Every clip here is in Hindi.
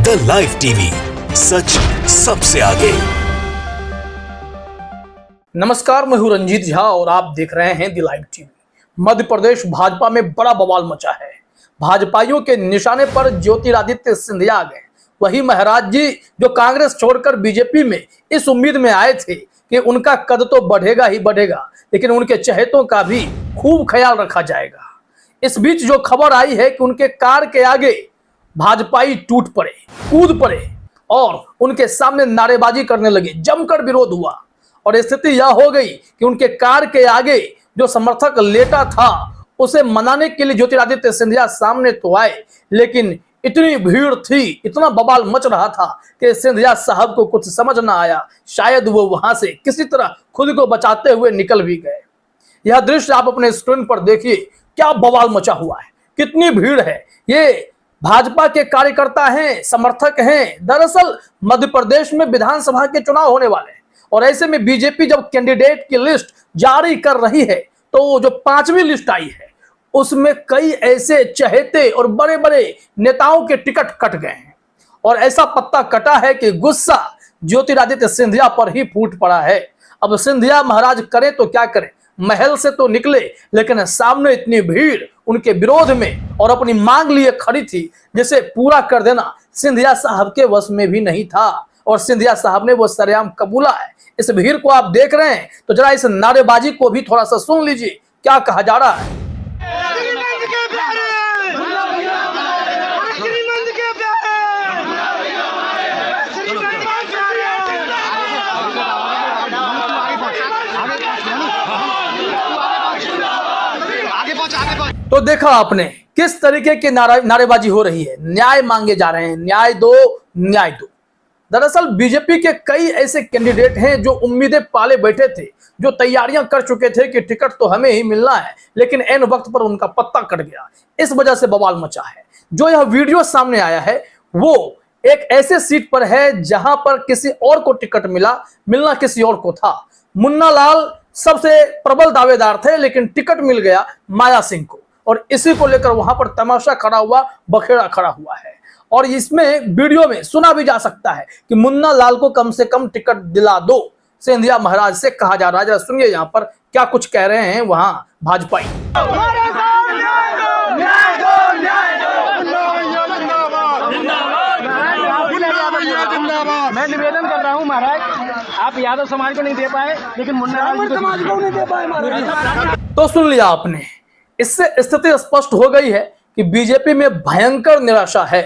द लाइव टीवी, सच सबसे आगे। नमस्कार, मैं हूं रंजीत झा और आप देख रहे हैं the live TV. Madhya Pradesh Bhajpa में बड़ा बवाल मचा है। भाजपाइयों के निशाने पर ज्योतिरादित्य सिंधिया आ गए। वही महाराज जी जो कांग्रेस छोड़कर बीजेपी में इस उम्मीद में आए थे कि उनका कद तो बढ़ेगा ही बढ़ेगा, लेकिन उनके चहेतों का भी खूब ख्याल रखा जाएगा। इस बीच जो खबर आई है कि उनके कार के आगे भाजपाई टूट पड़े, कूद पड़े और उनके सामने नारेबाजी करने लगे, जमकर विरोध हुआ और स्थिति यह हो गई कि उनके कार के आगे जो समर्थक लेटा था उसे मनाने के लिए ज्योतिरादित्य सिंधिया सामने तो आए, लेकिन इतनी भीड़ थी, इतना बवाल मच रहा था कि सिंधिया साहब को कुछ समझ ना आया। शायद वो वहां से किसी तरह खुद को बचाते हुए निकल भी गए। यह दृश्य आप अपने स्क्रीन पर देखिए, क्या बवाल मचा हुआ है, कितनी भीड़ है। ये भाजपा के कार्यकर्ता हैं, समर्थक हैं। दरअसल मध्य प्रदेश में विधानसभा के चुनाव होने वाले हैं और ऐसे में बीजेपी जब कैंडिडेट की लिस्ट जारी कर रही है तो जो 5वीं लिस्ट आई है उसमें कई ऐसे चहेते और बड़े बड़े नेताओं के टिकट कट गए हैं और ऐसा पत्ता कटा है कि गुस्सा ज्योतिरादित्य सिंधिया पर ही फूट पड़ा है। अब सिंधिया महाराज करें तो क्या करें, महल से तो निकले लेकिन सामने इतनी भीड़ उनके विरोध में और अपनी मांग लिए खड़ी थी जिसे पूरा कर देना सिंधिया साहब के वश में भी नहीं था और सिंधिया साहब ने वो सरेआम कबूला है। इस भीड़ को आप देख रहे हैं तो जरा इस नारेबाजी को भी थोड़ा सा सुन लीजिए, क्या कहा जा रहा है। तो देखा आपने किस तरीके की नारेबाजी हो रही है, न्याय मांगे जा रहे हैं, न्याय दो न्याय दो। दरअसल बीजेपी के कई ऐसे कैंडिडेट हैं जो उम्मीदें पाले बैठे थे, जो तैयारियां कर चुके थे कि टिकट तो हमें ही मिलना है, लेकिन ऐन वक्त पर उनका पत्ता कट गया। इस वजह से बवाल मचा है। जो यह वीडियो सामने आया है वो एक ऐसे सीट पर है जहां पर किसी और को टिकट मिलना किसी और को था। मुन्ना लाल सबसे प्रबल दावेदार थे लेकिन टिकट मिल गया माया सिंह को और इसी को लेकर वहां पर तमाशा खड़ा हुआ, बखेड़ा खड़ा हुआ है। और इसमें वीडियो में सुना भी जा सकता है कि मुन्ना लाल को कम से कम टिकट दिला दो, सिंधिया महाराज से कहा जा रहा है। जरा सुनिए यहाँ पर क्या कुछ कह रहे हैं वहां भाजपाई। मैं निवेदन कर रहा हूँ महाराज, आप यादव समाज को नहीं दे पाए लेकिन मुन्ना समाज को नहीं दे पाए। तो सुन लिया आपने, इससे स्थिति स्पष्ट हो गई है कि बीजेपी में भयंकर निराशा है।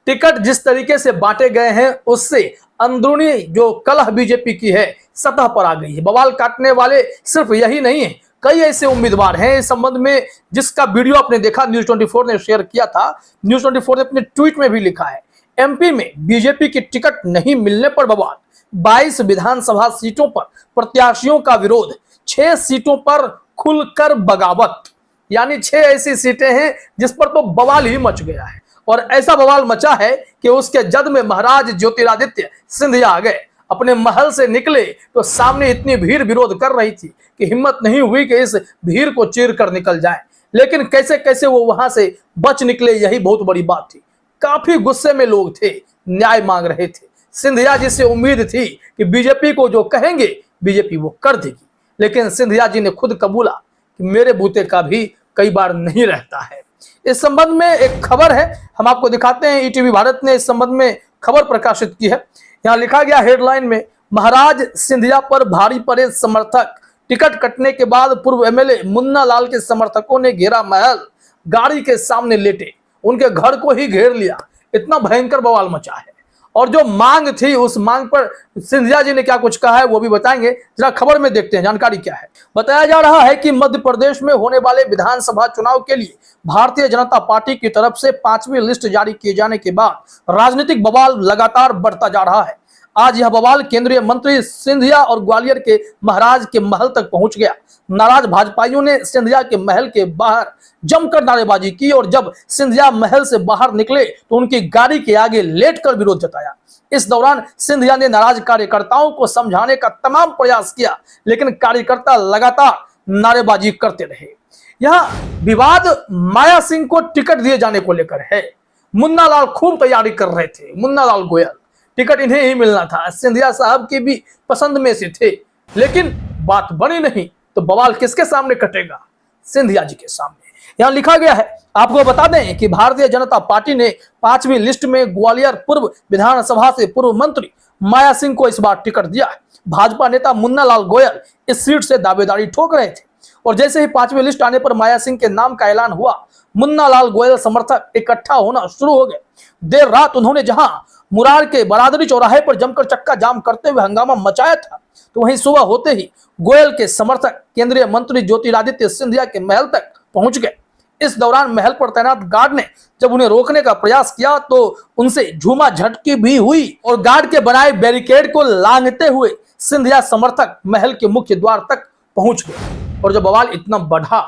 टिकट जिस तरीके से बांटे गए हैं उससे अंदरूनी जो कलह बीजेपी की है सतह पर आ गई है। बवाल काटने वाले सिर्फ यही नहीं है, कई ऐसे उम्मीदवार हैं इस संबंध में जिसका वीडियो आपने देखा, न्यूज 24 ने शेयर किया था। न्यूज 24 ने अपने ट्वीट में भी लिखा है, एमपी में बीजेपी की टिकट नहीं मिलने पर बवाल, 22 विधानसभा सीटों पर प्रत्याशियों का विरोध, 6 सीटों पर खुलकर बगावत। यानी 6 ऐसी सीटें हैं जिस पर तो बवाल ही मच गया है और ऐसा बवाल मचा है कि उसके जद में महाराज ज्योतिरादित्य सिंधिया आ गए। अपने महल से निकले तो सामने इतनी भीड़ विरोध कर रही थी कि हिम्मत नहीं हुई कि इस भीड़ को चीर कर निकल जाए, लेकिन कैसे कैसे वो वहां से बच निकले, यही बहुत बड़ी बात थी। काफी गुस्से में लोग थे, न्याय मांग रहे थे। सिंधिया जी से उम्मीद थी कि बीजेपी को जो कहेंगे बीजेपी वो कर देगी, लेकिन सिंधिया जी ने खुद कबूला कि मेरे बूते का भी कई बार नहीं रहता है। इस संबंध में एक खबर है, हम आपको दिखाते हैं। ईटीवी भारत ने इस संबंध में खबर प्रकाशित की है। यहाँ लिखा गया हेडलाइन में, महाराज सिंधिया पर भारी पड़े समर्थक, टिकट कटने के बाद पूर्व एमएलए मुन्ना लाल के समर्थकों ने घेरा महल, गाड़ी के सामने लेटे, उनके घर को ही घेर लिया। इतना भयंकर बवाल मचा है और जो मांग थी उस मांग पर सिंधिया जी ने क्या कुछ कहा है वो भी बताएंगे। जरा खबर में देखते हैं जानकारी क्या है। बताया जा रहा है कि मध्य प्रदेश में होने वाले विधानसभा चुनाव के लिए भारतीय जनता पार्टी की तरफ से 5वीं लिस्ट जारी किए जाने के बाद राजनीतिक बवाल लगातार बढ़ता जा रहा है। आज यह बवाल केंद्रीय मंत्री सिंधिया और ग्वालियर के महाराज के महल तक पहुंच गया। नाराज भाजपाइयों ने सिंधिया के महल के बाहर जमकर नारेबाजी की और जब सिंधिया महल से बाहर निकले तो उनकी गाड़ी के आगे लेटकर विरोध जताया। इस दौरान सिंधिया ने नाराज कार्यकर्ताओं को समझाने का तमाम प्रयास किया, लेकिन कार्यकर्ता लगातार नारेबाजी करते रहे। यह विवाद माया सिंह को टिकट दिए जाने को लेकर है। मुन्ना लाल खूब तैयारी कर रहे थे। मुन्ना लाल गोयल टिकट इन्हें ही मिलना था, सिंधिया साहब की भी पसंद में से थे, लेकिन बात बनी नहीं तो बवाल किसके सामने कटेगा? सिंधिया जी के सामने। यहां लिखा गया है, आपको बता दें कि भारतीय जनता पार्टी ने 5वीं लिस्ट में ग्वालियर पूर्व विधानसभा से पूर्व मंत्री माया सिंह को इस बार टिकट दिया है। भाजपा नेता मुन्ना लाल गोयल इस सीट से दावेदारी ठोक रहे थे और जैसे ही 5वीं लिस्ट आने पर माया सिंह के नाम का ऐलान हुआ, मुन्ना लाल गोयल समर्थक इकट्ठा होना शुरू हो गए। देर रात उन्होंने जहां मुरार के बरादरी चौराहे पर जमकर चक्का जाम करते हुए हंगामा मचाया था, तो वहीं सुबह होते ही गोयल के समर्थक केंद्रीय मंत्री ज्योतिरादित्य सिंधिया के महल तक पहुंच गए। इस दौरान महल पर तैनात गार्ड ने जब उन्हें रोकने का प्रयास किया तो उनसे झूमा झटकी भी हुई और गार्ड के बनाए बैरिकेड को लांघते हुए सिंधिया समर्थक महल के मुख्य द्वार तक पहुंच गए। और जब बवाल इतना बढ़ा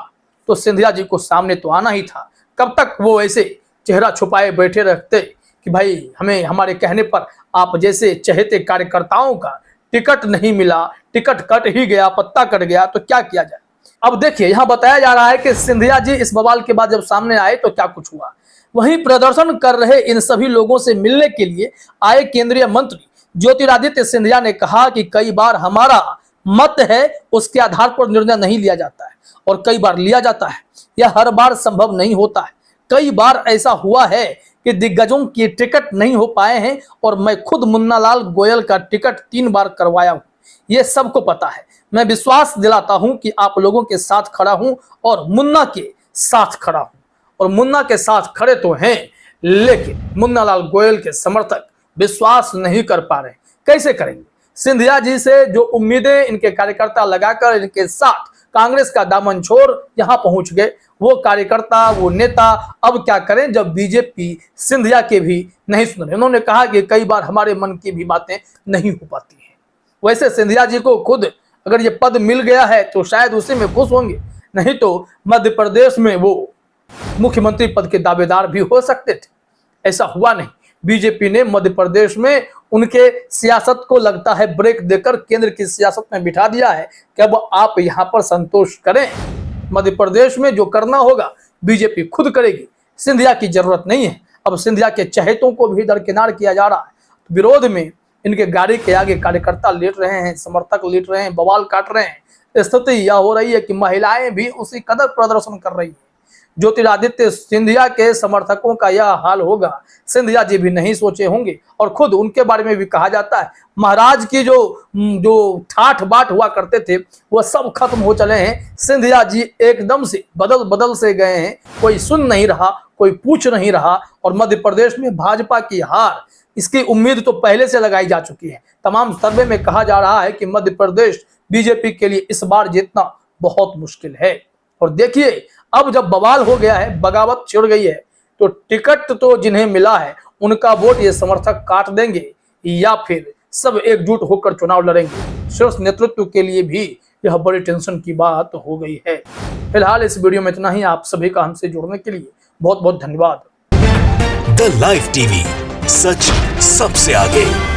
तो सिंधिया जी को सामने तो आना ही था। कब तक वो ऐसे चेहरा छुपाए बैठे रहते कि भाई हमें हमारे कहने पर आप जैसे चहेते कार्यकर्ताओं का टिकट नहीं मिला, टिकट कट ही गया, पत्ता कट गया, तो क्या किया जाए? अब देखिए, यहां बताया जा रहा है कि सिंधिया जी इस बवाल के बाद जब सामने आए तो क्या कुछ हुआ। वहीं प्रदर्शन कर रहे इन सभी लोगों से मिलने के लिए आए केंद्रीय मंत्री ज्योतिरादित्य सिंधिया ने कहा कि कई बार हमारा मत है उसके आधार पर निर्णय नहीं लिया जाता है और कई बार लिया जाता है, यह हर बार संभव नहीं होता है। कई बार ऐसा हुआ है कि दिग्गजों की टिकट नहीं हो पाए हैं और मैं खुद मुन्ना लाल गोयल का टिकट 3 बार करवाया हूं, यह सबको पता है। मैं विश्वास दिलाता हूं कि आप लोगों के साथ खड़ा हूं और मुन्ना के साथ खड़ा हूं, और मुन्ना के साथ खड़े तो हैं, लेकिन मुन्ना लाल गोयल के समर्थक विश्वास नहीं कर पा रहे। कैसे करेंगे? सिंधिया जी से जो उम्मीदें इनके कार्यकर्ता लगाकर इनके साथ कांग्रेस का दामन छोड़ यहां पहुंच गए, वो कार्यकर्ता, वो नेता अब क्या करें जब बीजेपी सिंधिया के भी नहीं सुन रहे। उन्होंने कहा कि कई बार हमारे मन की भी बातें नहीं हो पाती हैं। वैसे सिंधिया जी को खुद अगर ये पद मिल गया है तो शायद उसी में खुश होंगे, नहीं तो मध्य प्रदेश में वो मुख्यमंत्री पद के दावेदार भी हो सकते थे। ऐसा हुआ नहीं। बीजेपी ने मध्य प्रदेश में उनके सियासत को लगता है ब्रेक देकर केंद्र की सियासत में बिठा दिया है कि अब आप यहां पर संतोष करें। मध्य प्रदेश में जो करना होगा बीजेपी खुद करेगी, सिंधिया की जरूरत नहीं है। अब सिंधिया के चहेतों को भी दरकिनार किया जा रहा है। विरोध में इनके गाड़ी के आगे कार्यकर्ता लेट रहे हैं, समर्थक लेट रहे हैं, बवाल काट रहे हैं। स्थिति यह हो रही है कि महिलाएं भी उसी कदर प्रदर्शन कर रही है। ज्योतिरादित्य सिंधिया के समर्थकों का यह हाल होगा, सिंधिया जी भी नहीं सोचे होंगे। और खुद उनके बारे में भी कहा जाता है महाराज की जो ठाठ बाट हुआ करते थे वह सब खत्म हो चले हैं। सिंधिया जी एकदम से बदल से गए हैं। कोई सुन नहीं रहा, कोई पूछ नहीं रहा। और मध्य प्रदेश में भाजपा की हार, इसकी उम्मीद तो पहले से लगाई जा चुकी है। तमाम सर्वे में कहा जा रहा है कि मध्य प्रदेश बीजेपी के लिए इस बार जीतना बहुत मुश्किल है। और देखिए, अब जब बवाल हो गया है, बगावत छिड़ गई है, तो टिकट तो जिन्हें मिला है उनका वोट ये समर्थक काट देंगे या फिर सब एकजुट होकर चुनाव लड़ेंगे। शीर्ष नेतृत्व के लिए भी यह बड़ी टेंशन की बात हो गई है। फिलहाल इस वीडियो में इतना ही। आप सभी का हमसे जुड़ने के लिए बहुत बहुत धन्यवाद। द लाइव टीवी, सच सबसे आगे।